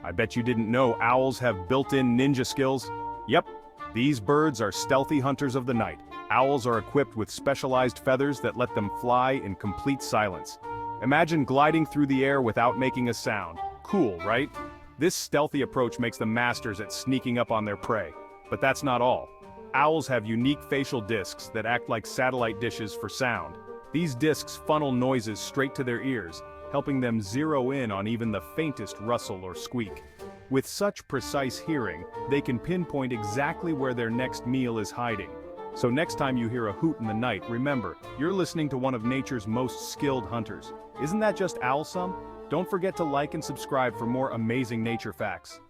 I bet you didn't know owls have built-in ninja skills. Yep, these birds are stealthy hunters of the night. Owls are equipped with specialized feathers that let them fly in complete silence. Imagine gliding through the air without making a sound. Cool, right? This stealthy approach makes them masters at sneaking up on their prey. But that's not all. Owls have unique facial discs that act like satellite dishes for sound. These discs funnel noises straight to their ears, helping them zero in on even the faintest rustle or squeak. With such precise hearing, they can pinpoint exactly where their next meal is hiding. So next time you hear a hoot in the night, remember, you're listening to one of nature's most skilled hunters. Isn't that just owlsome? Don't forget to like and subscribe for more amazing nature facts.